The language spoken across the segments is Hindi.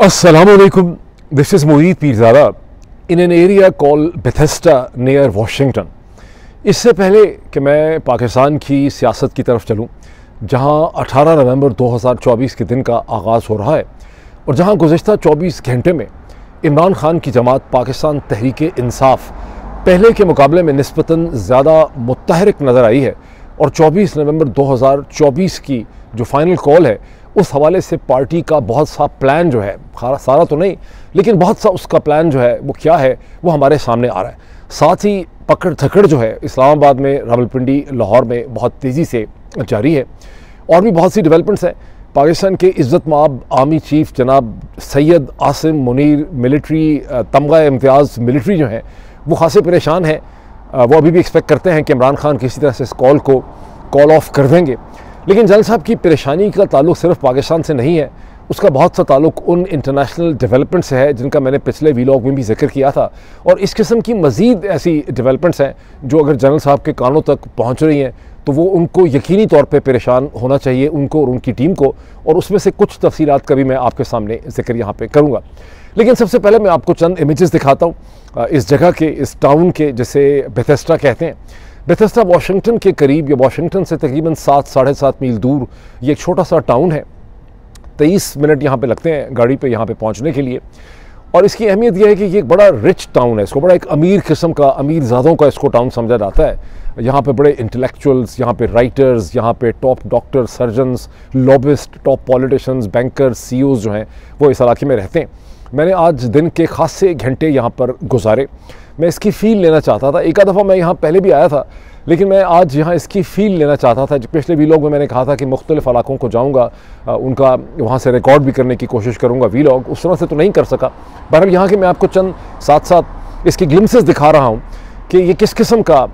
Assalamualaikum. This is Moeed Pirzada in an area called Bethesda near Washington. इससे पहले कि मैं पाकिस्तान की सियासत की तरफ चलूं, जहां 18 नवंबर 2024 के दिन का आगाज़ हो रहा है और जहां गुज़िश्ता 24 घंटे में इमरान खान की जमात पाकिस्तान तहरीक-ए-इंसाफ पहले के मुकाबले में निस्बतन ज़्यादा मुतहरिक नज़र आई है और 24 नवंबर 2024 की जो फाइनल कॉल है उस हवाले से पार्टी का बहुत सा प्लान जो है, सारा तो नहीं लेकिन बहुत सा उसका प्लान जो है वो क्या है वो हमारे सामने आ रहा है। साथ ही पकड़ धकड़ जो है इस्लामाबाद में, रावलपिंडी, लाहौर में बहुत तेज़ी से जारी है और भी बहुत सी डेवलपमेंट्स हैं। पाकिस्तान के इज़्ज़त माब आर्मी चीफ जनाब सैयद आसिम मुनीर मिलिट्री तमगा इम्तियाज़ मिलिट्री जो है वो खासे परेशान है। वो अभी भी एक्सपेक्ट करते हैं कि इमरान खान किसी तरह से इस कॉल को कॉल ऑफ कर देंगे। लेकिन जनरल साहब की परेशानी का ताल्लुक सिर्फ पाकिस्तान से नहीं है, उसका बहुत सा ताल्लुक उन इंटरनेशनल डेवलपमेंट से है जिनका मैंने पिछले वीलॉग में भी जिक्र किया था। और इस किस्म की मज़ीद ऐसी डेवलपमेंट्स हैं जो अगर जनरल साहब के कानों तक पहुँच रही हैं तो वो उनको यकीनी तौर पे परेशान होना चाहिए, उनको और उनकी टीम को। और उसमें से कुछ तफसीलात का भी मैं आपके सामने जिक्र यहाँ पे करूँगा। लेकिन सबसे पहले मैं आपको चंद इमेजेस दिखाता हूँ इस जगह के, इस टाउन के, जिसे बेथेस्डा कहते हैं। बेथेस्डा वाशिंगटन के करीब या वाशिंगटन से तकरीबन 7-7.5 मील दूर ये एक छोटा सा टाउन है। 23 मिनट यहाँ पे लगते हैं गाड़ी पे यहाँ पे पहुँचने के लिए। और इसकी अहमियत यह है कि ये एक बड़ा रिच टाउन है, इसको बड़ा एक अमीर किस्म का, अमीर ज़ादों का इसको टाउन समझा जाता है। यहाँ पे बड़े इंटेलेक्चुअल्स, यहाँ पे राइटर्स, यहाँ पे top doctor, surgeons, lobbyist, top politicians, bankers, CEOs जो हैं वो इस इलाके में रहते हैं। मैंने आज दिन के खासे घंटे यहाँ पर गुजारे, मैं इसकी फ़ील लेना चाहता था। एक आध दफ़ा मैं यहाँ पहले भी आया था लेकिन मैं आज यहाँ इसकी फ़ील लेना चाहता था। पिछले वीलॉग में मैंने कहा था कि मुख्तलिफ़ इलाकों को जाऊँगा, उनका वहाँ से रिकॉर्ड भी करने की कोशिश करूँगा वीलॉग, उस तरह से तो नहीं कर सका। बहरहाल यहाँ के मैं आपको चंद साथ साथ इसकी ग्लिम्सेस दिखा रहा हूँ कि ये किस किस्म का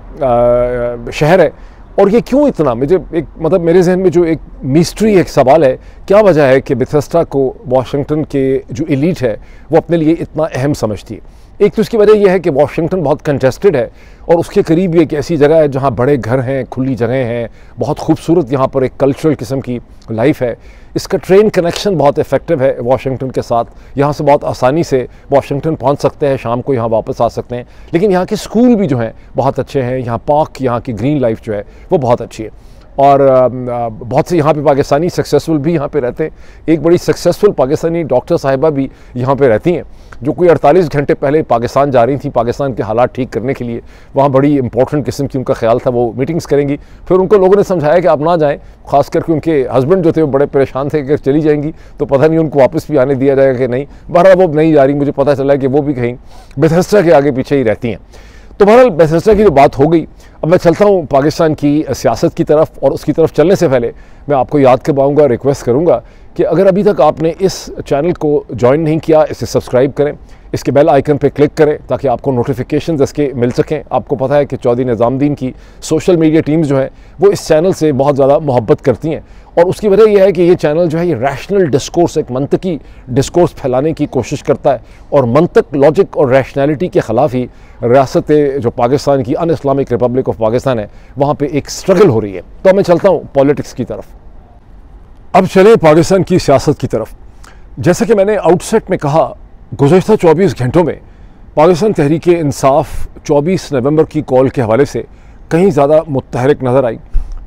शहर है और ये क्यों इतना, मुझे एक मतलब मेरे जहन में जो एक मिस्ट्री, एक सवाल है, क्या वजह है कि बेथेस्डा को वाशिंगटन के जो एलीट है वो अपने लिए इतना अहम समझती है। एक तो इसकी वजह यह है कि वाशिंगटन बहुत कंटेस्टेड है और उसके करीब एक ऐसी जगह है जहाँ बड़े घर हैं, खुली जगह हैं, बहुत खूबसूरत यहाँ पर एक कल्चरल किस्म की लाइफ है। इसका ट्रेन कनेक्शन बहुत इफेक्टिव है वाशिंगटन के साथ, यहाँ से बहुत आसानी से वाशिंगटन पहुँच सकते हैं, शाम को यहाँ वापस आ सकते हैं। लेकिन यहाँ के स्कूल भी जो हैं बहुत अच्छे हैं, यहाँ पार्क, यहाँ की ग्रीन लाइफ जो है वो बहुत अच्छी है। और बहुत से यहाँ पे पाकिस्तानी सक्सेसफुल भी यहाँ पे रहते हैं। एक बड़ी सक्सेसफुल पाकिस्तानी डॉक्टर साहिबा भी यहाँ पे रहती हैं जो कोई 48 घंटे पहले पाकिस्तान जा रही थी पाकिस्तान के हालात ठीक करने के लिए। वहाँ बड़ी इंपॉर्टेंट किस्म की उनका ख्याल था, वो मीटिंग्स करेंगी। फिर उनको लोगों ने समझाया कि आप ना जाएँ, ख़ास करके उनके हस्बैंड जो थे वो बड़े परेशान थे कि अगर चली जाएंगी तो पता नहीं उनको वापस भी आने दिया जाएगा कि नहीं। बहरहाल वो नहीं जा रही, मुझे पता चला कि वो भी कहीं बेथेस्डा के आगे पीछे ही रहती हैं। तो बहरहाल बेथेस्डा की जो बात हो गई, अब मैं चलता हूँ पाकिस्तान की सियासत की तरफ। और उसकी तरफ चलने से पहले मैं आपको याद करवाऊँगा, रिक्वेस्ट करूँगा कि अगर अभी तक आपने इस चैनल को ज्वाइन नहीं किया, इसे सब्सक्राइब करें, इसके बेल आइकन पे क्लिक करें ताकि आपको नोटिफिकेशंस इसके मिल सकें। आपको पता है कि चौधरी निज़ामुद्दीन की सोशल मीडिया टीम्स जो हैं वो इस चैनल से बहुत ज़्यादा मोहब्बत करती हैं और उसकी वजह यह है कि ये चैनल जो है ये रैशनल डिस्कोर्स, एक मंतकी डिस्कोर्स फैलाने की कोशिश करता है और मंतक, लॉजिक और रैशनैलिटी के ख़िलाफ़ ही रियासत जो पाकिस्तान की अन इस्लामिक रिपब्लिक ऑफ पाकिस्तान है वहाँ पर एक स्ट्रगल हो रही है। तो मैं चलता हूँ पॉलिटिक्स की तरफ। अब चलें पाकिस्तान की सियासत की तरफ। जैसे कि मैंने आउटसेट में कहा, गुज़श्ता 24 घंटों में पाकिस्तान तहरीक-ए-इंसाफ 24 नवंबर की कॉल के हवाले से कहीं ज़्यादा मुतहरिक नज़र आई।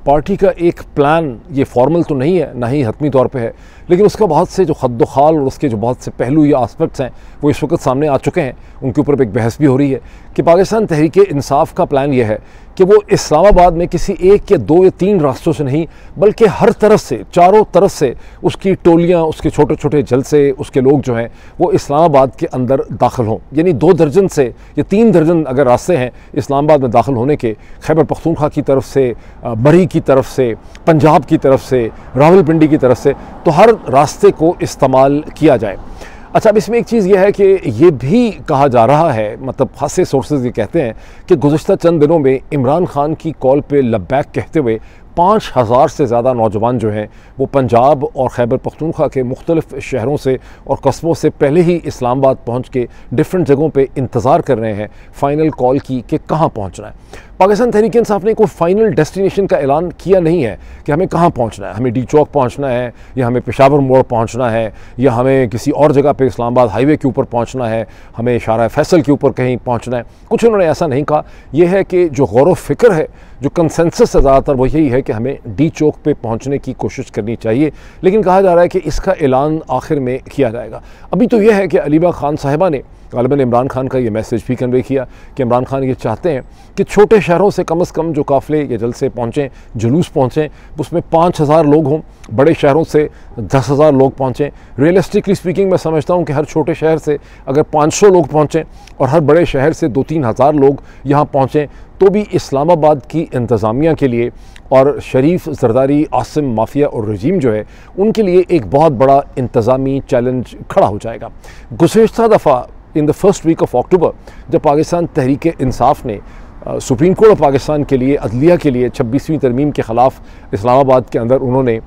पार्टी का एक प्लान, ये फॉर्मल तो नहीं है, ना ही हतमी तौर पे है, लेकिन उसका बहुत से जो खद्दोखाल और उसके जो बहुत से पहलू या आस्पेक्ट्स हैं वो इस वक्त सामने आ चुके हैं। उनके ऊपर एक बहस भी हो रही है कि पाकिस्तान तहरीक-ए-इंसाफ का प्लान ये है कि वो इस्लामाबाद में किसी एक या दो या तीन रास्तों से नहीं बल्कि हर तरफ से, चारों तरफ से उसकी टोलियाँ, उसके छोटे छोटे जलसे, उसके लोग जो हैं वो इस्लामाबाद के अंदर दाखिल हों। यानी 2 दर्जन से या 3 दर्जन अगर रास्ते हैं इस्लामाबाद में दाखिल होने के, खैबर पख्तूनख्वा की तरफ से, मरी की तरफ से, पंजाब की तरफ से, रावलपिंडी की तरफ से, तो हर रास्ते को इस्तेमाल किया जाए। अच्छा, अब इसमें एक चीज़ यह है कि ये भी कहा जा रहा है, मतलब खासे सोर्सेज ये कहते हैं कि गुज़श्ता चंद दिनों में इमरान खान की कॉल पे लब्बैक कहते हुए 5,000 से ज़्यादा नौजवान जो हैं वो पंजाब और खैबर पख्तूनख्वा के मुख्तलिफ़ शहरों से और कस्बों से पहले ही इस्लामाबाद पहुँच के डिफरेंट जगहों पे इंतज़ार कर रहे हैं फ़ाइनल कॉल की कि कहाँ पहुँचना है। पाकिस्तान तहरीक इंसाफ ने कोई फ़ाइनल डेस्टिनेशन का ऐलान किया नहीं है कि हमें कहाँ पहुँचना है, हमें डी चौक पहुँचना है या हमें पेशावर मोड़ पहुँचना है या हमें किसी और जगह पे इस्लामाबाद हाईवे के ऊपर पहुँचना है, हमें शारा फैसल के ऊपर कहीं पहुँचना है। कुछ उन्होंने ऐसा नहीं कहा। यह है कि जो गौर व फ़िक्र है, जो कंसेंसस है ज़्यादातर वो यही है कि हमें डी चौक पे पहुँचने की कोशिश करनी चाहिए, लेकिन कहा जा रहा है कि इसका ऐलान आखिर में किया जाएगा। अभी तो यह है कि अलीबा खान साहिबा ने गालिबन इमरान खान का ये मैसेज भी कन्वे किया कि इमरान खान ये चाहते हैं कि छोटे शहरों से कम जो काफ़िले या जलसे पहुँचें, जुलूस पहुँचें, उसमें 5,000 लोग हों, बड़े शहरों से 10,000 लोग पहुँचें। रियलिस्टिकली स्पीकिंग मैं समझता हूँ कि हर छोटे शहर से अगर 500 लोग पहुँचें और हर बड़े शहर से 2-3 हज़ार लोग यहाँ पहुँचें तो भी इस्लामाबाद की इंतज़ामिया के लिए और शरीफ जरदारी आसिम माफिया और रजीम जो है उनके लिए एक बहुत बड़ा इंतज़ामी चैलेंज खड़ा हो जाएगा। गुज़िश्ता दफ़ा in the first week of October जब पाकिस्तान तहरीक इंसाफ ने सुप्रीम कोर्ट ऑफ पाकिस्तान के लिए अदलिया के लिए 26वीं तरमीम के ख़िलाफ़ इस्लामाबाद के अंदर उन्होंने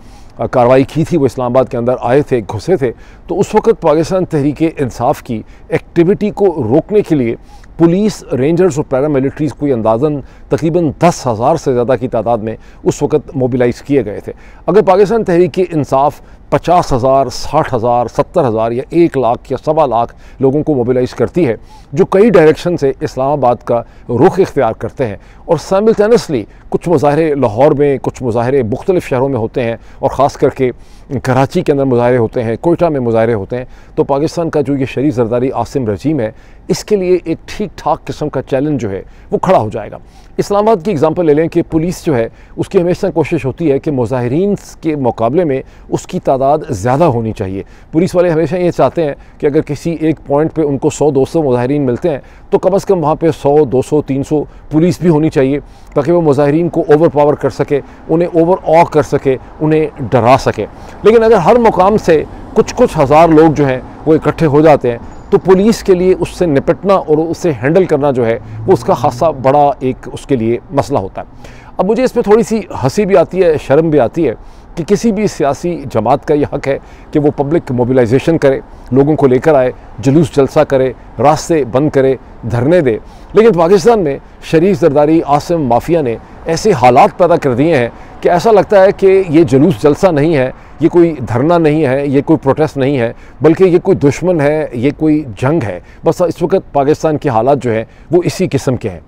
कार्रवाई की थी, वो इस्लामाबाद के अंदर आए थे, घुसे थे, तो उस वक़्त पाकिस्तान तहरीक इंसाफ की एक्टिविटी को रोकने के लिए पुलिस, रेंजर्स और पैरामिलिट्रीज़ कोई अंदाज़न तकरीबन 10,000 से ज़्यादा की तादाद में उस वक़्त मोबिलाइज़ किए गए थे। अगर पाकिस्तान तहरीक इंसाफ 50,000, 60,000, 70,000 या 1 लाख या 1.25 लाख लोगों को मोबिलाइज़ करती है जो कई डायरेक्शन से इस्लामाबाद का रुख इख्तियार करते हैं और साइमल्टेनियसली कुछ मुजाहरे लाहौर में, कुछ मुजाहरे मुख्तलिफ़ शहरों में होते हैं और ख़ास करके कराची के अंदर मुजाहरे होते हैं, कोयटा में मुजाहरे होते हैं, तो पाकिस्तान का जो ये शरीफ जरदारी आसिम रजीम है इसके लिए एक ठीक ठाक किस्म का चैलेंज जो है वो खड़ा हो जाएगा। इस्लामाबाद की एग्जांपल ले लें कि पुलिस जो है उसकी हमेशा कोशिश होती है कि मुजाहिरीन के मुकाबले में उसकी तादाद ज़्यादा होनी चाहिए। पुलिस वाले हमेशा ये चाहते हैं कि अगर किसी एक पॉइंट पे उनको 100-200 मुजाहिरीन मिलते हैं तो कम से कम वहाँ पे 100, 200, 300 पुलिस भी होनी चाहिए ताकि वो मुजाहिरीन को ओवर पावर कर सके, उन्हें ओवर ऑ कर सके, उन्हें डरा सके। लेकिन अगर हर मुकाम से कुछ हज़ार लोग जो हैं वो इकट्ठे हो जाते हैं तो पुलिस के लिए उससे निपटना और उसे हैंडल करना जो है वो उसका खासा बड़ा एक उसके लिए मसला होता है। अब मुझे इस पर थोड़ी सी हंसी भी आती है, शर्म भी आती है कि किसी भी सियासी जमात का ये हक है कि वो पब्लिक मोबिलाइजेशन करे, लोगों को लेकर आए, जुलूस जलसा करे, रास्ते बंद करे, धरने दे। लेकिन पाकिस्तान में शरीफ जरदारी आसिम माफिया ने ऐसे हालात पैदा कर दिए हैं कि ऐसा लगता है कि ये जुलूस जलसा नहीं है, ये कोई धरना नहीं है, ये कोई प्रोटेस्ट नहीं है, बल्कि ये कोई दुश्मन है, ये कोई जंग है। बस इस वक्त पाकिस्तान के हालात जो हैं वो इसी किस्म के हैं।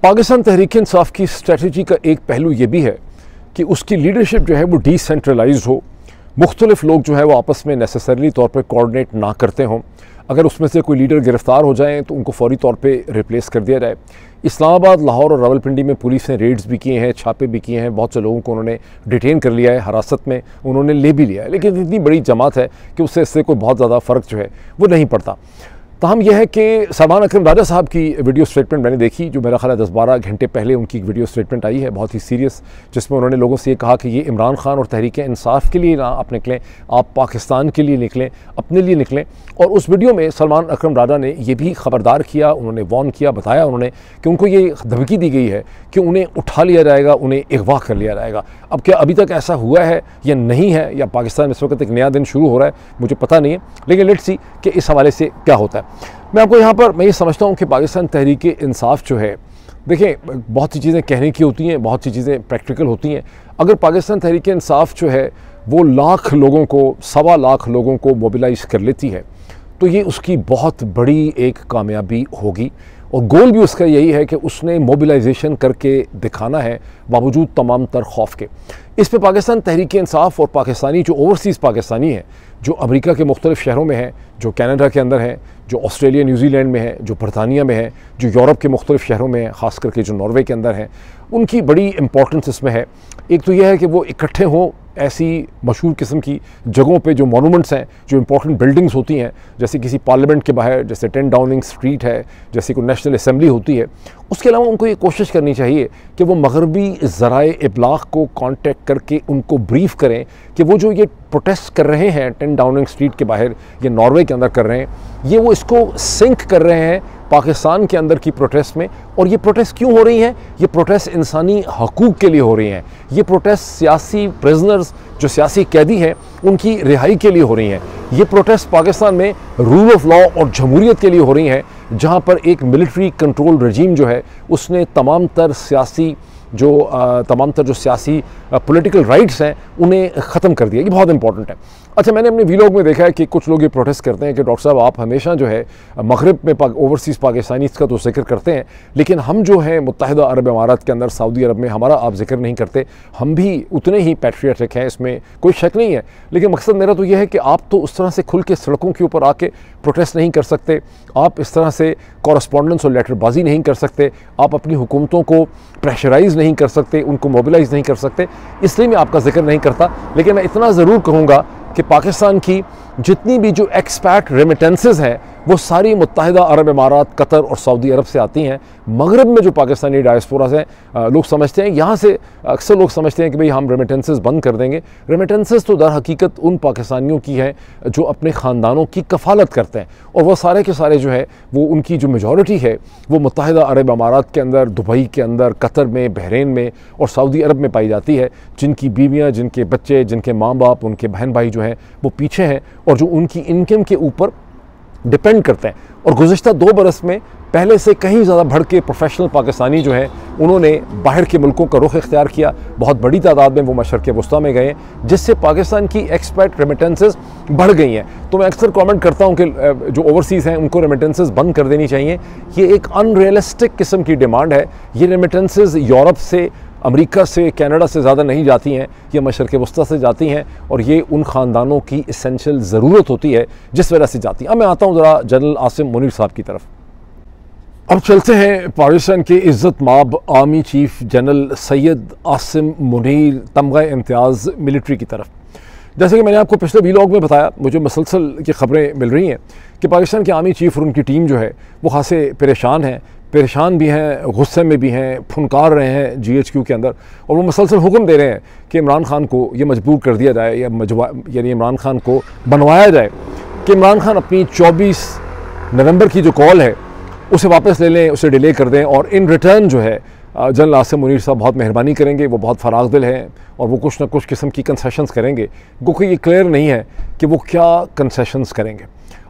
पाकिस्तान तहरीक इंसाफ की स्ट्रेटजी का एक पहलू ये भी है कि उसकी लीडरशिप जो है वो डिसेंट्रलाइज्ड हो, मुख्तलिफ लोग जो है वो आपस में नेसेसरली तौर पर कोऑर्डिनेट ना करते हों। अगर उसमें से कोई लीडर गिरफ़्तार हो जाएँ तो उनको फौरी तौर पे रिप्लेस कर दिया जाए। इस्लामाबाद, लाहौर और रावलपिंडी में पुलिस ने रेड्स भी किए हैं, छापे भी किए हैं, बहुत से लोगों को उन्होंने डिटेन कर लिया है, हिरासत में उन्होंने ले भी लिया है, लेकिन इतनी बड़ी जमात है कि उससे इससे कोई बहुत ज़्यादा फ़र्क जो है वो नहीं पड़ता। ताहम यह है कि सलमान अकरम राजा साहब की वीडियो स्टेटमेंट मैंने देखी, जो मेरा ख्याल है 10-12 घंटे पहले उनकी वीडियो स्टेटमेंट आई है, बहुत ही सीरियस, जिसमें उन्होंने लोगों से ये कहा कि ये इमरान खान और तहरीक इंसाफ के लिए ना आप निकलें, आप पाकिस्तान के लिए निकलें, अपने लिए निकलें। और उस वीडियो में सलमान अकरम राजा ने ये भी ख़बरदार किया, उन्होंने वार्न किया, बताया उन्होंने कि उनको ये धमकी दी गई है कि उन्हें उठा लिया जाएगा, उन्हें अगवा कर लिया जाएगा। अब क्या अभी तक ऐसा हुआ है या नहीं है, या पाकिस्तान में इस वक्त एक नया दिन शुरू हो रहा है, मुझे पता नहीं है, लेकिन लेट्स सी कि इस हवाले से क्या होता है। मैं आपको यहाँ पर मैं ये समझता हूँ कि पाकिस्तान तहरीक इंसाफ जो है, देखिए बहुत सी चीज़ें कहने की होती हैं, बहुत सी चीज़ें प्रैक्टिकल होती हैं। अगर पाकिस्तान तहरीक इंसाफ जो है वो लाख लोगों को, 1.25 लाख लोगों को मोबिलाइज़ कर लेती है तो ये उसकी बहुत बड़ी एक कामयाबी होगी। और गोल भी उसका यही है कि उसने मोबिलाइजेशन करके दिखाना है बावजूद तमाम तर खौफ के। इस पे पाकिस्तान तहरीक इंसाफ और पाकिस्तानी जो ओवरसीज़ पाकिस्तानी हैं, जो अमेरिका के मुख्तलिफ़ शहरों में हैं, जो कनाडा के अंदर हैं, जो ऑस्ट्रेलिया न्यूजीलैंड में है, जो बरतानिया में है, जो यूरोप के मुख्तलिफ़ शहरों में हैं, ख़ास करके जो नॉर्वे के अंदर हैं, उनकी बड़ी इंपॉर्टेंस इसमें है। एक तो यह है कि वो इकट्ठे हों ऐसी मशहूर किस्म की जगहों पे जो मॉन्यूमेंट्स हैं, जो इंपॉर्टेंट बिल्डिंग्स होती हैं, जैसे किसी पार्लियामेंट के बाहर, जैसे 10 डाउनिंग स्ट्रीट है, जैसे कोई नेशनल असम्बली होती है, उसके अलावा उनको ये कोशिश करनी चाहिए कि वो मगरबी ज़राए इब्लाग को कांटेक्ट करके उनको ब्रीफ करें कि वो जो ये प्रोटेस्ट कर रहे हैं 10 डाउनिंग स्ट्रीट के बाहर या नॉर्वे के अंदर कर रहे हैं, ये वो इसको सिंक कर रहे हैं पाकिस्तान के अंदर की प्रोटेस्ट में। और ये प्रोटेस्ट क्यों हो रही हैं? ये प्रोटेस्ट इंसानी हकूक़ के लिए हो रही हैं। ये प्रोटेस्ट सियासी प्रिजनर्स, जो सियासी कैदी हैं, उनकी रिहाई के लिए हो रही हैं। ये प्रोटेस्ट पाकिस्तान में रूल ऑफ लॉ और जमहूरियत के लिए हो रही हैं, जहाँ पर एक मिलिट्री कंट्रोल रजीम जो है उसने तमाम तर जो सियासी पॉलिटिकल राइट्स हैं उन्हें ख़त्म कर दिया। ये बहुत इंपॉर्टेंट है। अच्छा, मैंने अपने वीलॉग में देखा है कि कुछ लोग ये प्रोटेस्ट करते हैं कि डॉक्टर साहब आप हमेशा जो है मगरब में ओवरसीज़ पाकिस्तानीज़ का तो जिक्र करते हैं, लेकिन हम जो है मुत्तहिदा अरब इमारात के अंदर सऊदी अरब में हमारा आप जिक्र नहीं करते। हम भी उतने ही पैट्रियटिक हैं, इसमें कोई शक नहीं है। लेकिन मकसद मेरा तो यह है कि आप तो उस तरह से खुल के सड़कों के ऊपर आके प्रोटेस्ट नहीं कर सकते, आप इस तरह से कॉरस्पॉन्डेंस और लेटरबाजी नहीं कर सकते, आप अपनी हुकूमतों को प्रेशराइज़ नहीं कर सकते, उनको मोबिलाइज़ नहीं कर सकते। इसलिए मैं आपका जिक्र नहीं करता। लेकिन मैं इतना ज़रूर कहूँगा कि पाकिस्तान की जितनी भी जो एक्सपैट रेमिटेंसेस हैं वो सारी मुत्तहिदा अरब इमारात, कतर और सऊदी अरब से आती हैं। मगरब में जो पाकिस्तानी डायस्पोरा हैं, लोग समझते हैं, यहाँ से अक्सर लोग समझते हैं कि भाई हम रेमिटेंसेस बंद कर देंगे। रेमिटेंसेस तो दर हकीकत उन पाकिस्तानियों की हैं जो अपने ख़ानदानों की कफ़ालत करते हैं, और वह सारे के सारे जो है वो उनकी जो मेजॉरिटी है वो मुत्तहिदा अरब इमारात के अंदर, दुबई के अंदर, कतर में, बहरीन में और सऊदी अरब में पाई जाती है, जिनकी बीवियाँ, जिनके बच्चे, जिनके माँ बाप, उनके बहन भाई जो हैं वो पीछे हैं और जो उनकी इनकम के ऊपर डिपेंड करते हैं। और गुज़िश्ता 2 बरस में पहले से कहीं ज़्यादा बढ़ के प्रोफेशनल पाकिस्तानी जो हैं उन्होंने बाहर के मुल्कों का रुख इख्तियार किया। बहुत बड़ी तादाद में वो मशरक़ वस्ता में गए, जिससे पाकिस्तान की एक्सपेट रेमिटेंसेस बढ़ गई हैं। तो मैं अक्सर कमेंट करता हूँ कि जो ओवरसीज़ हैं उनको रेमिटेंसेस बंद कर देनी चाहिए। ये एक अनरियलिस्टिक किस्म की डिमांड है। ये रेमिटेंसेस यूरोप से, अमेरिका से, कनाडा से ज़्यादा नहीं जाती हैं, ये मशरक़ वस्ता से जाती हैं, और ये उन ख़ानदानों की इसेंशियल ज़रूरत होती है जिस वजह से जाती हैं। अब मैं आता हूँ ज़रा जनरल आसिम मुनीर साहब की तरफ। अब चलते हैं पाकिस्तान के इज़्ज़त माब army chief general Syed Asim Munir तमगा इम्तियाज़ मिलिट्री की तरफ। जैसे कि मैंने आपको पिछले वीलॉग में बताया, मुझे मसलसल की ख़बरें मिल रही हैं कि पाकिस्तान के आर्मी चीफ और उनकी टीम जो है वो खासे परेशान भी हैं, गुस्से में भी हैं, फुनकार रहे हैं GHQ के अंदर, और वो मसलसल हुक्म दे रहे हैं कि इमरान खान को ये मजबूर कर दिया जाए यानी इमरान खान को बनवाया जाए कि इमरान खान अपनी 24 नवंबर की जो कॉल है उसे वापस ले लें, उसे डिले कर दें, और इन रिटर्न जो है जनरल आसिम मुनीर साहब बहुत मेहरबानी करेंगे। वो बहुत फराग दिल हैं और वो कुछ ना कुछ किस्म की कंसेशंस करेंगे, क्योंकि ये क्लियर नहीं है कि वो क्या कंसेशंस करेंगे।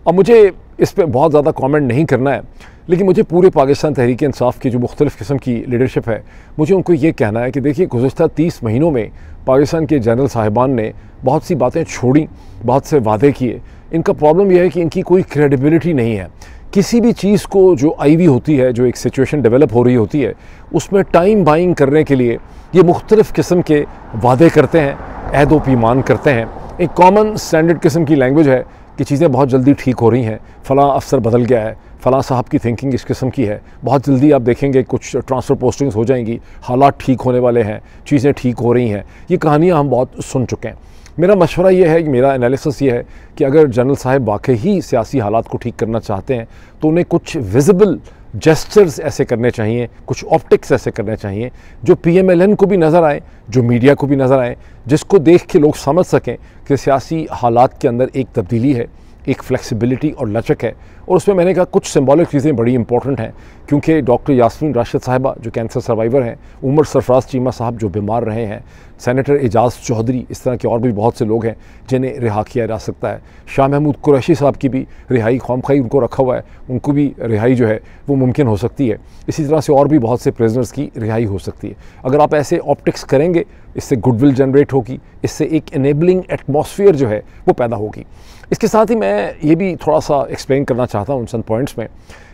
अब मुझे इस पर बहुत ज़्यादा कमेंट नहीं करना है, लेकिन मुझे पूरे पाकिस्तान तहरीक इंसाफ की जो मुख्तलिफ़ किस्म की लीडरशिप है, मुझे उनको ये कहना है कि देखिए, गुज़िश्ता 30 महीनों में पाकिस्तान के जनरल साहिबान ने बहुत सी बातें छोड़ी, बहुत से वादे किए। इनका प्रॉब्लम यह है कि इनकी कोई क्रेडिबिलिटी नहीं है। किसी भी चीज़ को जो आईवी होती है, जो एक सिचुएशन डेवलप हो रही होती है, उसमें टाइम बाइंग करने के लिए ये मुख्तलिफ़ किस्म के वादे करते हैं, अहद व पैमान करते हैं। एक कॉमन स्टैंडर्ड किस्म की लैंग्वेज है कि चीज़ें बहुत जल्दी ठीक हो रही हैं, फ़लाँ अफसर बदल गया है, फ़लाँ साहब की थिंकिंग इस किस्म की है, बहुत जल्दी आप देखेंगे कुछ ट्रांसफ़र पोस्टिंग्स हो जाएंगी, हालात ठीक होने वाले हैं, चीज़ें ठीक हो रही हैं। ये कहानियाँ हम बहुत सुन चुके हैं। मेरा मशवरा ये है, मेरा एनालिसिस ये है कि अगर जनरल साहब वाकई ही सियासी हालात को ठीक करना चाहते हैं तो उन्हें कुछ विजिबल जेस्चर्स ऐसे करने चाहिए, कुछ ऑप्टिक्स ऐसे करने चाहिए जो PMLN को भी नज़र आए, जो मीडिया को भी नज़र आए, जिसको देख के लोग समझ सकें कि सियासी हालात के अंदर एक तब्दीली है, एक फ्लेक्सिबिलिटी और लचक है। और उसमें मैंने कहा कुछ सिंबॉलिक चीज़ें बड़ी इंपॉर्टेंट हैं, क्योंकि डॉक्टर यास्मीन राशिद साहिबा जो कैंसर सर्वाइवर हैं, उमर सरफराज चीमा साहब जो बीमार रहे हैं, सेनेटर एजाज़ चौधरी, इस तरह के और भी बहुत से लोग हैं जिन्हें रिहा किया जा सकता है। शाह महमूद कुरैशी साहब की भी रिहाई, ख्वामखाई उनको रखा हुआ है, उनको भी रिहाई जो है वो मुमकिन हो सकती है। इसी तरह से और भी बहुत से प्रिजनर्स की रिहाई हो सकती है। अगर आप ऐसे ऑप्टिक्स करेंगे, इससे गुडविल जनरेट होगी, इससे एक इनेबलिंग एटमॉस्फेयर जो है वो पैदा होगी। इसके साथ ही मैं ये भी थोड़ा सा एक्सप्लेन करना चाहता हूँ चंद पॉइंट्स में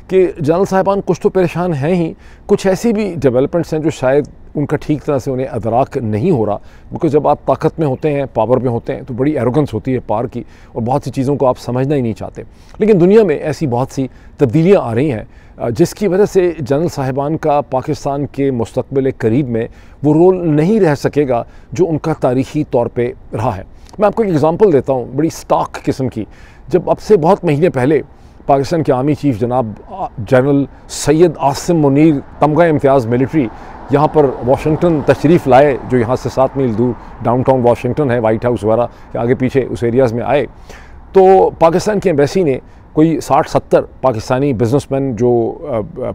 कि जनरल साहिबान कुछ तो परेशान हैं ही, कुछ ऐसी भी डेवलपमेंट्स हैं जो शायद उनका ठीक तरह से उन्हें अदराक नहीं हो रहा, क्योंकि जब आप ताकत में होते हैं, पावर में होते हैं, तो बड़ी एरोगेंस होती है पावर की, और बहुत सी चीज़ों को आप समझना ही नहीं चाहते। लेकिन दुनिया में ऐसी बहुत सी तब्दीलियाँ आ रही हैं जिसकी वजह से जनरल साहिबान का पाकिस्तान के मुस्तकबिल करीब में वो रोल नहीं रह सकेगा जो उनका तारीख़ी तौर पर रहा है। मैं आपको एक एग्ज़ाम्पल देता हूँ बड़ी स्टाक किस्म की। जब अब से बहुत महीने पहले पाकिस्तान के आर्मी चीफ जनाब जनरल सैयद आसिम मुनीर तमगा इम्तियाज़ मिलिट्री यहाँ पर वाशिंगटन तशरीफ़ लाए, जो यहाँ से 7 मील दूर डाउनटाउन वाशिंगटन है, वाइट हाउस वगैरह के आगे पीछे उस एरियाज़ में आए, तो पाकिस्तान की एम्बेसी ने कोई 60-70 पाकिस्तानी बिजनेसमैन जो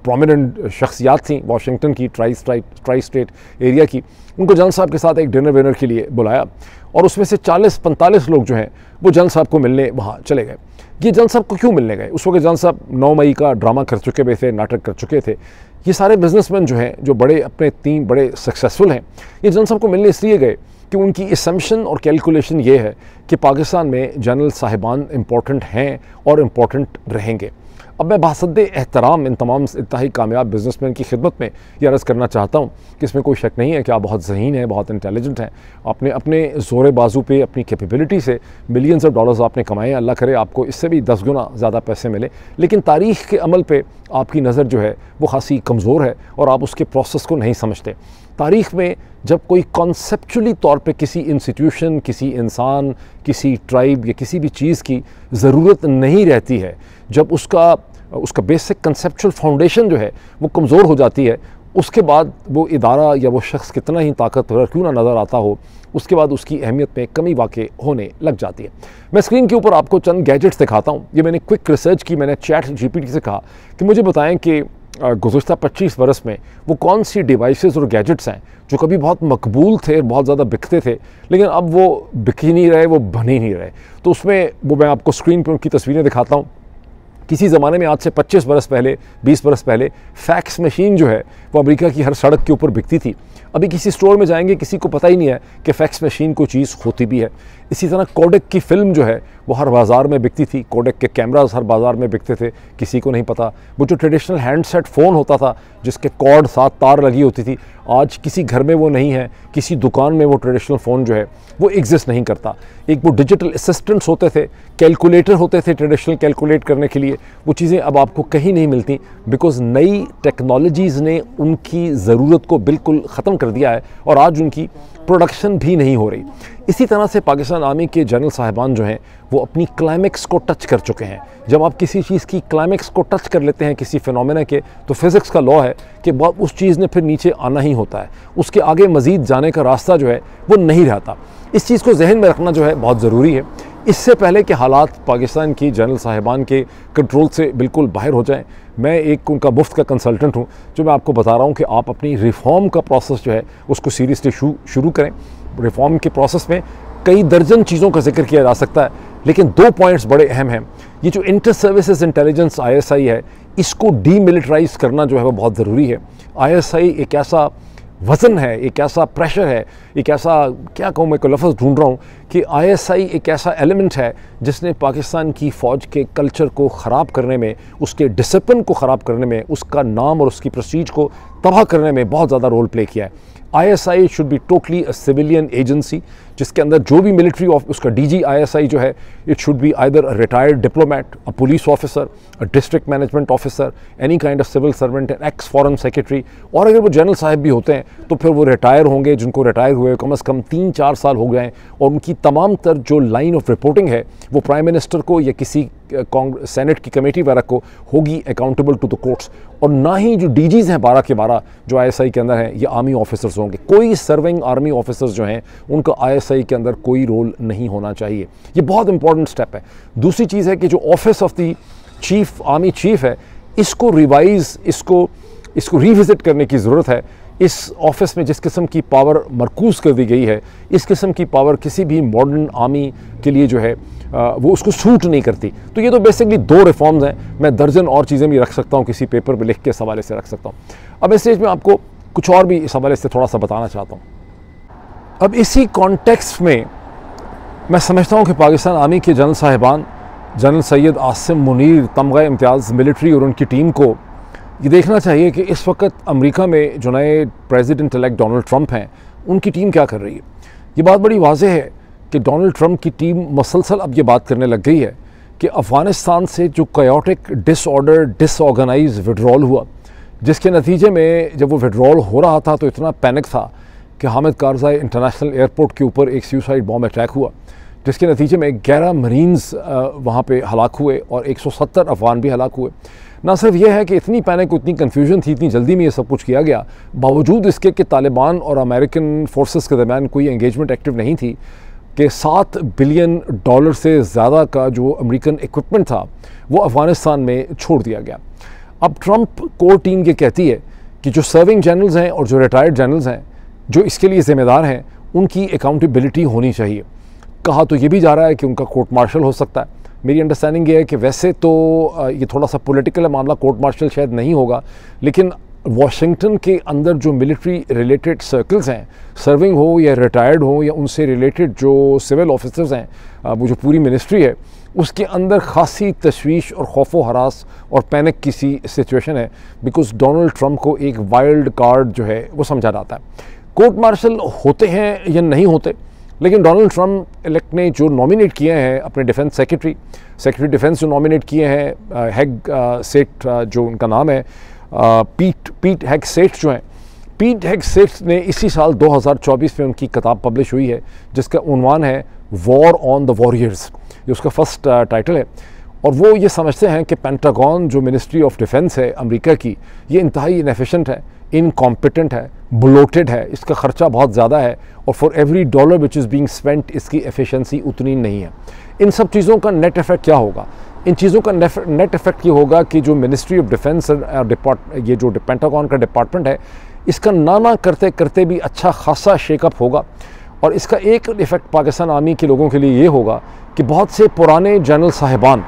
प्रोमिनेंट शख्सियात थी वाशिंगटन की ट्राई स्टेट एरिया की, उनको जनरल साहब के साथ एक डिनर विनर के लिए बुलाया और उसमें से 40-45 लोग जो हैं वो जनरल साहब को मिलने वहाँ चले गए। ये जनरल साहब को क्यों मिलने गए? उस वक्त जनरल साहब 9 मई का ड्रामा कर चुके हुए थे, नाटक कर चुके थे। ये सारे बिजनेसमैन जो हैं, जो बड़े अपने टीम बड़े सक्सेसफुल हैं, ये जनरल साहब को मिलने इसलिए गए कि उनकी असम्पशन और कैलकुलेशन ये है कि पाकिस्तान में जनरल साहिबान इम्पॉर्टेंट हैं और इम्पॉर्टेंट रहेंगे। अब मैं बासद्दे एहतराम इन तमाम इंतहाई कामयाब बिजनेसमैन की खिदमत में ये अर्ज़ करना चाहता हूँ कि इसमें कोई शक नहीं है कि आप बहुत ज़हीन हैं, बहुत इंटेलिजेंट हैं, आपने अपने ज़ोर बाजू पे अपनी कैपेबिलिटी से मिलियंस ऑफ डॉलर्स आपने कमाए। अल्लाह करे आपको इससे भी 10 गुना ज़्यादा पैसे मिले, लेकिन तारीख़ के अमल पे आपकी नज़र जो है वो खासी कमज़ोर है और आप उसके प्रोसेस को नहीं समझते। तारीख़ में जब कोई कॉन्सेप्चुअली तौर पे किसी इंस्टीट्यूशन, किसी इंसान, किसी ट्राइब या किसी भी चीज़ की ज़रूरत नहीं रहती है, जब उसका बेसिक कंसेप्चुअल फाउंडेशन जो है वो कमज़ोर हो जाती है, उसके बाद वो इदारा या वो शख्स कितना ही ताकतवर क्यों ना नज़र आता हो, उसके बाद उसकी अहमियत में कमी वाक़ई होने लग जाती है। मैं स्क्रीन के ऊपर आपको चंद गैजेट्स दिखाता हूँ। ये मैंने क्विक रिसर्च की, मैंने चैट जीपीटी से कहा कि मुझे बताएं कि गुज़श्ता 25 बरस में वो कौन सी डिवाइसेस और गैजेट्स हैं जो कभी बहुत मकबूल थे, बहुत ज़्यादा बिकते थे, लेकिन अब वो बिक ही नहीं रहे, वो बन ही नहीं रहे। तो उसमें वो मैं आपको स्क्रीन पर उनकी तस्वीरें दिखाता हूँ। किसी ज़माने में आज से 25 बरस पहले, 20 बरस पहले फैक्स मशीन जो है वो अमेरिका की हर सड़क के ऊपर बिकती थी। अभी किसी स्टोर में जाएंगे, किसी को पता ही नहीं है कि फैक्स मशीन कोई चीज़ होती भी है। इसी तरह कोडेक की फ़िल्म जो है वो हर बाज़ार में बिकती थी, कोडेक के कैमरास हर बाज़ार में बिकते थे, किसी को नहीं पता। वो जो ट्रेडिशनल हैंडसेट फ़ोन होता था जिसके कॉर्ड साथ तार लगी होती थी, आज किसी घर में वो नहीं है, किसी दुकान में वो ट्रेडिशनल फ़ोन जो है वो एग्जिस्ट नहीं करता। एक वो डिजिटल असिस्टेंट्स होते थे, कैलकुलेटर होते थे ट्रेडिशनल कैलकुलेट करने के लिए, वो चीज़ें अब आपको कहीं नहीं मिलती, बिकॉज़ नई टेक्नोलॉजीज़ ने उनकी ज़रूरत को बिल्कुल ख़त्म कर दिया है और आज उनकी प्रोडक्शन भी नहीं हो रही। इसी तरह से पाकिस्तान आर्मी के जनरल साहिबान जो हैं वो अपनी क्लाइमेक्स को टच कर चुके हैं। जब आप किसी चीज़ की क्लाइमेक्स को टच कर लेते हैं, किसी फिनोमेना के, तो फिज़िक्स का लॉ है कि उस चीज़ ने फिर नीचे आना ही होता है, उसके आगे मज़ीद जाने का रास्ता जो है वो नहीं रहता। इस चीज़ को जहन में रखना जो है बहुत ज़रूरी है। इससे पहले कि हालात पाकिस्तान की जनरल साहिबान के कंट्रोल से बिल्कुल बाहर हो जाएं, मैं एक उनका मुफ्त का कंसल्टेंट हूं, जो मैं आपको बता रहा हूं कि आप अपनी रिफ़ॉर्म का प्रोसेस जो है उसको सीरियसली शुरू करें। रिफ़ॉर्म के प्रोसेस में कई दर्जन चीज़ों का जिक्र किया जा सकता है, लेकिन 2 पॉइंट्स बड़े अहम हैं। ये जो इंटर सर्विसेज इंटेलिजेंस ISI है, इसको डीमिलिटराइज करना जो है वो बहुत ज़रूरी है। ISI एक ऐसा वज़न है, एक ऐसा प्रेशर है, एक ऐसा, क्या कहूँ, मैं कोई लफ्ज़ ढूंढ रहा हूँ कि ISI एक ऐसा एलिमेंट है जिसने पाकिस्तान की फ़ौज के कल्चर को ख़राब करने में, उसके डिसिप्लिन को ख़राब करने में, उसका नाम और उसकी प्रेस्टीज को तबाह करने में बहुत ज़्यादा रोल प्ले किया है। ISI should be totally a civilian agency, जिसके अंदर जो भी मिलिट्री उसका DG ISI जो है, it should be either a retired diplomat, a police officer, a district management officer, any kind of civil servant, an ex foreign secretary, और अगर वो जनरल साहब भी होते हैं तो फिर वो रिटायर होंगे, जिनको रिटायर हुए कम से कम 3-4 साल हो गए हैं, और उनकी तमाम तर जो लाइन ऑफ रिपोर्टिंग है वो प्राइम मिनिस्टर को या किसी सेनेट की कमेटी वगैरह को होगी अकाउंटेबल टू द कोर्ट्स, और ना ही जो DGs हैं 12 के 12 जो ISI के अंदर हैं ये आर्मी ऑफिसर्स होंगे। कोई सर्विंग आर्मी ऑफिसर्स जो हैं उनका ISI के अंदर कोई रोल नहीं होना चाहिए। ये बहुत इंपॉर्टेंट स्टेप है। दूसरी चीज़ है कि जो office of the chief, army chief है, इसको रिवाइज़, इसको रिविज़िट करने की ज़रूरत है। इस ऑफिस में जिस किस्म की पावर मरकूज़ कर दी गई है, इस किस्म की पावर किसी भी मॉडर्न आर्मी के लिए जो है वो उसको सूट नहीं करती। तो ये तो बेसिकली 2 रिफॉर्म्स हैं। मैं दर्जन और चीज़ें भी रख सकता हूँ, किसी पेपर पे लिख के इस हवाले से रख सकता हूँ। अब इस स्टेज में आपको कुछ और भी इस हवाले से थोड़ा सा बताना चाहता हूँ। अब इसी कॉन्टेक्स्ट में मैं समझता हूँ कि पाकिस्तान आर्मी के जनरल साहिबान, जनरल सैयद आसिम मुनीर तमगा इम्तियाज़ मिलिट्री और उनकी टीम को ये देखना चाहिए कि इस वक्त अमेरिका में जो नए प्रेसिडेंट इलेक्ट डोनाल्ड ट्रंप हैं, उनकी टीम क्या कर रही है। ये बात बड़ी वाज़ेह है कि डोनाल्ड ट्रंप की टीम मसलसल अब ये बात करने लग गई है कि अफ़गानिस्तान से जो कायोटिक, डिसऑर्डर, डिसऑर्गेनाइज विड्रॉल हुआ, जिसके नतीजे में जब वो विड्रॉल हो रहा था तो इतना पैनिक था कि हामिद कारज़ाई इंटरनेशनल एयरपोर्ट के ऊपर एक सुसाइड बॉम्ब अटैक हुआ, जिसके नतीजे में 11 मरीन्स वहाँ पे हलाक हुए और 170 अफगान भी हलाक हुए। ना सिर्फ ये है कि इतनी पैनिक, इतनी कन्फ्यूजन थी, इतनी जल्दी में ये सब कुछ किया गया, बावजूद इसके कि तालिबान और अमेरिकन फोर्सेस के दरमियान कोई एंगेजमेंट एक्टिव नहीं थी, कि $7 बिलियन से ज़्यादा का जो अमेरिकन इक्विपमेंट था वो अफ़गानिस्तान में छोड़ दिया गया। अब ट्रंप कोर टीम ये कहती है कि जो सर्विंग जनरल्स हैं और जो रिटायर्ड जनरल्स हैं जो इसके लिए ज़िम्मेदार हैं, उनकी अकाउंटेबिलिटी होनी चाहिए। कहा तो ये भी जा रहा है कि उनका कोर्ट मार्शल हो सकता है। मेरी अंडरस्टैंडिंग ये है कि वैसे तो ये थोड़ा सा पॉलिटिकल मामला, कोर्ट मार्शल शायद नहीं होगा, लेकिन वॉशिंगटन के अंदर जो मिलिट्री रिलेटेड सर्कल्स हैं, सर्विंग हो या रिटायर्ड हो या उनसे रिलेटेड जो सिविल ऑफिसर्स हैं, वो जो पूरी मिनिस्ट्री है, उसके अंदर खासी तशवीश और खौफ व हरास और पैनिक की सी सिचुएशन है, बिकॉज डोनाल्ड ट्रंप को एक वाइल्ड कार्ड जो है वो समझा जाता है। कोर्ट मार्शल होते हैं या नहीं होते, लेकिन डोनाल्ड ट्रंप इलेक्ट ने जो नॉमिनेट किए हैं अपने डिफेंस सेक्रेटरी डिफेंस जो नॉमिनेट किए हैं, हैग सेठ जो उनका नाम है, पीट हैग सेठ जो हैं, पीट हैग सेठ ने इसी साल 2024 में उनकी किताब पब्लिश हुई है जिसका उन्वान है वॉर ऑन द वॉरियर्स। ये उसका फर्स्ट टाइटल है, और वो ये समझते हैं कि पेंटागन जो मिनिस्ट्री ऑफ डिफेंस है अमेरिका की, ये इंतहाई इनएफिशिएंट है, इनकॉम्पिटेंट है, ब्लोटेड है, इसका ख़र्चा बहुत ज़्यादा है, और for every dollar which is being spent इसकी एफिशिएंसी उतनी नहीं है। इन सब चीज़ों का नेट इफेक्ट क्या होगा? इन चीज़ों का नेट इफेक्ट ये होगा कि जो मिनिस्ट्री ऑफ डिफेंस ये जो पेंटागन का डिपार्टमेंट है, इसका ना करते करते भी अच्छा खासा शेकअप होगा। और इसका एक इफ़ेक्ट पाकिस्तान आर्मी के लोगों के लिए ये होगा कि बहुत से पुराने जनरल साहिबान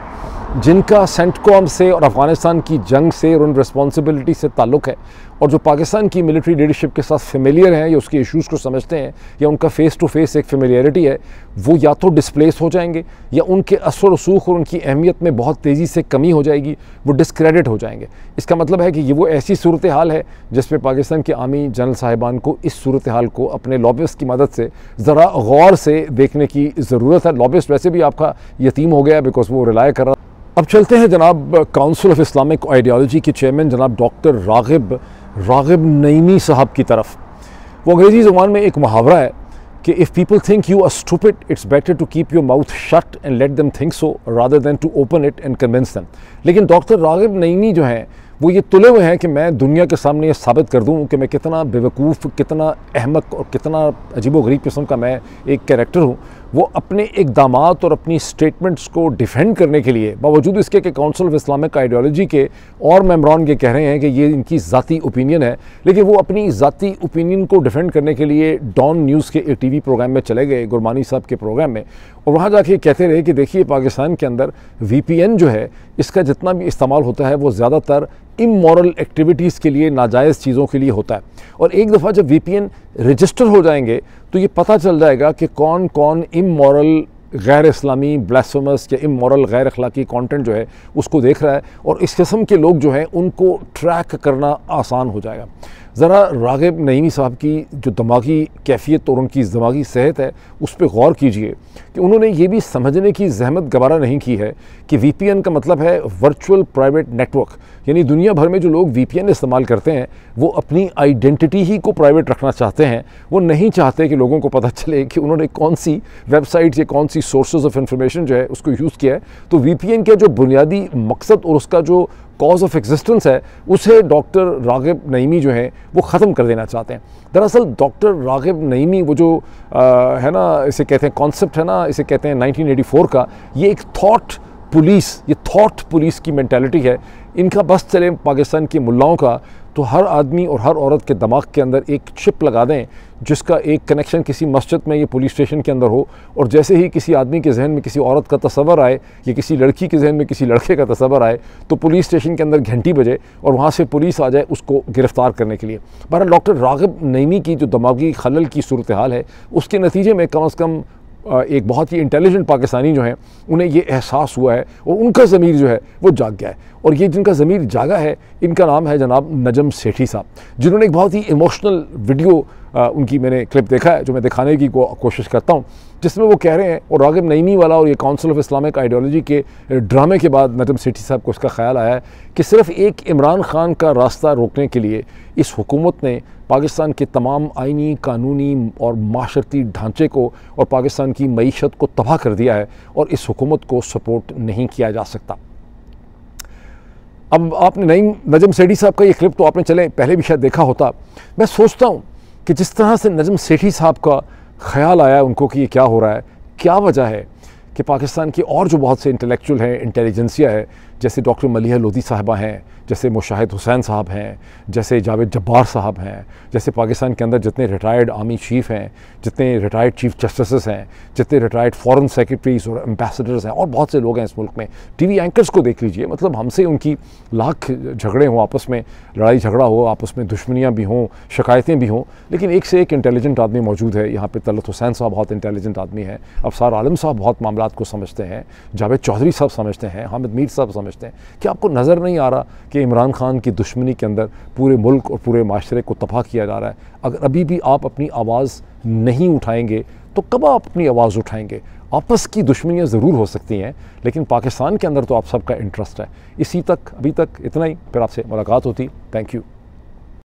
जिनका सेंटकॉम से और अफ़गानिस्तान की जंग से और उन रिस्पॉन्सिबिलिटी से ताल्लुक़ है, और जो पाकिस्तान की मिलिट्री लीडरशिप के साथ फेमिलियर हैं या उसके इश्यूज़ को समझते हैं या उनका फ़ेस टू फेस एक फेमिलियरिटी है, वो या तो डिस्प्लेस हो जाएंगे या उनके असर रसूख और उनकी अहमियत में बहुत तेज़ी से कमी हो जाएगी, वो डिस्क्रेडिट हो जाएंगे। इसका मतलब है कि ये वो ऐसी सूरत हाल है जिसमें पाकिस्तान के आर्मी जनरल साहिबान को इस सूरत हाल को अपने लॉबिस्ट की मदद से ज़रा गौर से देखने की ज़रूरत है। लॉबिस्ट वैसे भी आपका यतीम हो गया बिकॉज वो रिलाय कर रहा। अब चलते हैं जनाब काउंसिल ऑफ इस्लामिक आइडियोलॉजी के चेयरमैन जनाब डॉक्टर रागिब नईमी साहब की तरफ। वो अंग्रेज़ी ज़ुबान में एक मुहावरा है कि if people think you are stupid it's better to keep your mouth shut and let them think so rather than to open it and convince them. लेकिन डॉक्टर रागिब नईमी जो हैं वो ये तुले हुए हैं कि मैं दुनिया के सामने ये साबित कर दूं कि मैं कितना बेवकूफ़, कितना अहमक और कितना अजीबोगरीब किस्म का मैं एक कैरेक्टर हूं। वो अपने इक़दामात और अपनी स्टेटमेंट्स को डिफेंड करने के लिए, बावजूद इसके कि काउंसिल ऑफ इस्लामिक आइडियोलॉजी के और मेम्बरान ये कह रहे हैं कि ये इनकी ज़ाती ओपिनियन है, लेकिन वो अपनी ज़ाती ओपिनियन को डिफेंड करने के लिए डॉन न्यूज़ के एक टीवी प्रोग्राम में चले गए, गुरमानी साहब के प्रोग्राम में, और वहाँ जाके कहते रहे कि देखिए पाकिस्तान के अंदर VPN जो है इसका जितना भी इस्तेमाल होता है वो ज़्यादातर इमोरल एक्टिविटीज़ के लिए, नाजायज़ चीज़ों के लिए होता है, और एक दफ़ा जब VPN रजिस्टर हो जाएंगे तो ये पता चल जाएगा कि कौन कौन इमोरल, गैर इस्लामी, ब्लास्फेमस या इमोरल, गैर अखलाकी कंटेंट जो है उसको देख रहा है, और इस किस्म के लोग जो हैं उनको ट्रैक करना आसान हो जाएगा। ज़रा रागिब नईमी साहब की जो दिमागी कैफियत और उनकी दिमागी सेहत है उस पर गौर कीजिए कि उन्होंने ये भी समझने की जहमत गवारा नहीं की है कि VPN का मतलब है वर्चुअल प्राइवेट नेटवर्क, यानी दुनिया भर में जो लोग VPN इस्तेमाल करते हैं वो अपनी आइडेंटिटी ही को प्राइवेट रखना चाहते हैं। वो नहीं चाहते कि लोगों को पता चले कि उन्होंने कौन सी वेबसाइट या कौन सी सोर्सेज ऑफ इंफॉर्मेशन जो है उसको यूज़ किया है। तो VPN के जो बुनियादी मकसद और उसका जो कॉज ऑफ एग्जिस्टेंस है उसे डॉक्टर रागिब नईमी जो है वो ख़त्म कर देना चाहते हैं। दरअसल डॉक्टर रागिब नईमी वो जो है ना, इसे कहते हैं कॉन्सेप्ट है ना, इसे कहते हैं 1984 का, ये एक थॉट पुलिस की मेंटालिटी है। इनका बस चले पाकिस्तान के मुल्लाओं का तो हर आदमी और हर औरत के दिमाग के अंदर एक चिप लगा दें जिसका एक कनेक्शन किसी मस्जिद में या पुलिस स्टेशन के अंदर हो, और जैसे ही किसी आदमी के जहन में किसी औरत का तस्वर आए या किसी लड़की के जहन में किसी लड़के का तस्वर आए तो पुलिस स्टेशन के अंदर घंटी बजे और वहाँ से पुलिस आ जाए उसको गिरफ़्तार करने के लिए। बहरहाल डॉक्टर रागिब नईमी की जो दिमागी खलल की सूरत हाल है उसके नतीजे में कम अज़ कम एक बहुत ही इंटेलिजेंट पाकिस्तानी जो हैं उन्हें ये एहसास हुआ है और उनका ज़मीर जो है वो जाग गया है। और ये जिनका ज़मीर जागा है इनका नाम है जनाब नजम सेठी साहब, जिन्होंने एक बहुत ही इमोशनल वीडियो उनकी मैंने क्लिप देखा है जो मैं दिखाने की कोशिश करता हूँ, जिसमें वो कह रहे हैं, और रागिब नईमी वाला और ये काउंसिल ऑफ इस्लामिक आइडियोलॉजी के ड्रामे के बाद नजम सेठी साहब को इसका ख्याल आया है कि सिर्फ एक इमरान खान का रास्ता रोकने के लिए इस हुकूमत ने पाकिस्तान के तमाम आइनी, कानूनी और माशरती ढांचे को और पाकिस्तान की मईशत को तबाह कर दिया है और इस हुकूमत को सपोर्ट नहीं किया जा सकता। अब आपने नईम नजम सेठी साहब का ये क्लिप तो आपने चले पहले भी शायद देखा होता। मैं सोचता हूँ कि जिस तरह से नजम सेठी साहब का ख्याल आया उनको कि ये क्या हो रहा है, क्या वजह है कि पाकिस्तान की और जो बहुत से इंटेलेक्चुअल हैं, इंटेलिजेंसिया है, जैसे डॉक्टर मलिहा लोधी साहबा हैं, जैसे मुशाहिद हुसैन साहब हैं, जैसे जावेद जब्बार साहब हैं, जैसे पाकिस्तान के अंदर जितने रिटायर्ड आर्मी चीफ़ हैं, जितने रिटायर्ड चीफ जस्टिस हैं, जितने रिटायर्ड फॉरेन सेक्रेटरीज और एम्बेसडर्स हैं और बहुत से लोग हैं इस मुल्क में। टीवी एंकर्स को देख लीजिए, मतलब हमसे उनकी लाख झगड़े हों, आपस में लड़ाई झगड़ा हो, आपस में दुश्मनियाँ भी हों, शिकायतें भी हों, लेकिन एक से एक इंटेलिजेंट आदमी मौजूद है यहाँ पे। तलत हुसैन साहब बहुत इंटेलिजेंट आदमी हैं, अफसार आलम साहब बहुत मामलात को समझते हैं, जावेद चौधरी साहब समझते हैं, हामिद मीर साहब समझते हैं। क्या आपको नज़र नहीं आ रहा कि इमरान खान की दुश्मनी के अंदर पूरे मुल्क और पूरे माशरे को तबाह किया जा रहा है? अगर अभी भी आप अपनी आवाज़ नहीं उठाएंगे तो कब आप अपनी आवाज़ उठाएंगे? आपस की दुश्मनियाँ ज़रूर हो सकती हैं, लेकिन पाकिस्तान के अंदर तो आप सबका इंटरेस्ट है। इसी तक अभी तक इतना ही, फिर आपसे मुलाकात होती। Thank you.